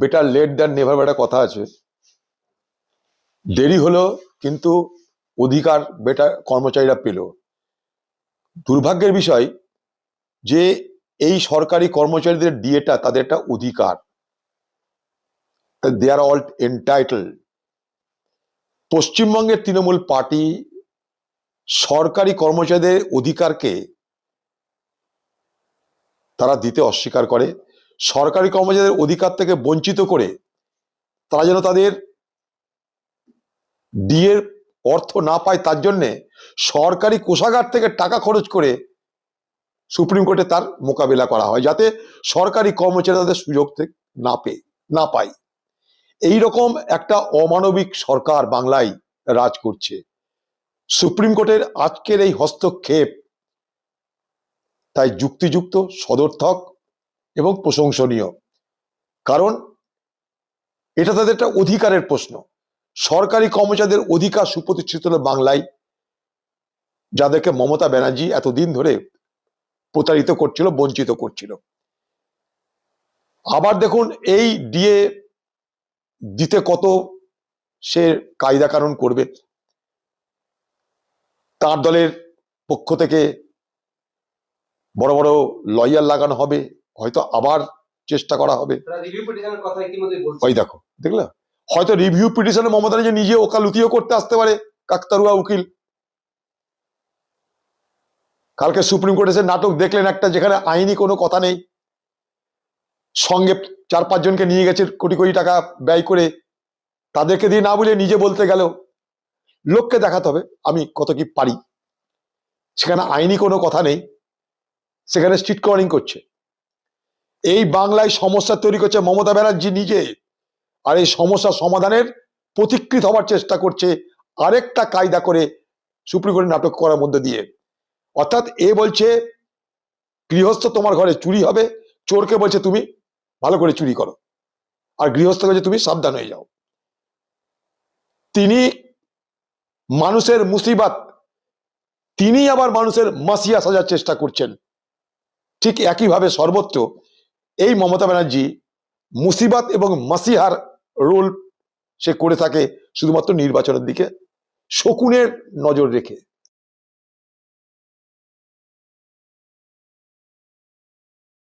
Better late than never একটা কথা আছে। দেরি হলো কিন্তু অধিকার বেটার কর্মচারীরা পেল। দুর্ভাগ্যের বিষয় যে এই সরকারি কর্মচারীদের ডিএটা তাদের একটা অধিকার, দে আর অল এন্টাইটেল। পশ্চিমবঙ্গের তৃণমূল পার্টি সরকারি কর্মচারীদের অধিকারকে তারা দিতে অস্বীকার করে। সরকারি কর্মচারীদের অধিকার থেকে বঞ্চিত করে তারা যেন তাদের ডিএর অর্থ না পায়, তার জন্যে সরকারি কোষাগার থেকে টাকা খরচ করে সুপ্রিম কোর্টে তার মোকাবিলা করা হয়, যাতে সরকারি কর্মচারী তাদের সুযোগ না পায়। এইরকম একটা অমানবিক সরকার বাংলায় রাজ করছে। সুপ্রিম কোর্টের আজকের এই হস্তক্ষেপ তাই যুক্তিযুক্ত, সদর্থক এবং প্রশংসনীয়, কারণ এটা তাদের একটা অধিকারের প্রশ্ন। সরকারি কর্মচারীদের অধিকার সুপ্রতিষ্ঠিত হলো বাংলায়, যাদেরকে মমতা ব্যানার্জি এতদিন ধরে প্রতারিত করছিল, বঞ্চিত করছিল। আবার দেখুন এই ডিএ দিতে কত সে কায়দা কানুন করবে। তার দলের পক্ষ থেকে বড় বড় লয়ার লাগানো হবে, হয়তো আবার চেষ্টা করা হবে। ওই দেখো, দেখলে হয়তো রিভিউ পিটিশনে মমতা ব্যানার্জি নিজে ওকালতিও করতে আসতে পারে, কাকতারুয়া উকিল। কালকে সুপ্রিম কোর্টে এসে নাটক দেখলেন একটা, যেখানে আইনি কোনো কথা নেই, সঙ্গে 4-5 জনকে নিয়ে গেছে কোটি কোটি টাকা ব্যয় করে, তাদেরকে দিয়ে না বলে নিজে বলতে গেল। লোককে দেখাতে হবে আমি কত কি পারি। সেখানে আইনি কোনো কথা নেই, সেখানে স্ট্রিট কর্নিং করছে। এই বাংলায় সমস্যা তৈরি করছে মমতা ব্যানার্জি নিজে, আর এই সমস্যা সমাধানের পথিকৃৎ হওয়ার চেষ্টা করছে আরেকটা কায়দা করে সুপ্রিম কোর্টে নাটক করার মধ্যে দিয়ে। অর্থাৎ এ বলছে গৃহস্থ তোমার ঘরে চুরি হবে, চোরকে বলছে তুমি ভালো করে চুরি করো, আর গৃহস্থ বলছে তুমি সাবধান হয়ে যাও। তিনি মানুষের মুসিবত, তিনি আবার মানুষের মাসিয়া সাজার চেষ্টা করছেন। ঠিক একইভাবে সর্বত্র এই মমতা ব্যানার্জি মুসিবত এবং মাসিহার রোল সে করে থাকে, শুধুমাত্র নির্বাচনের দিকে শকুনের নজর রেখে।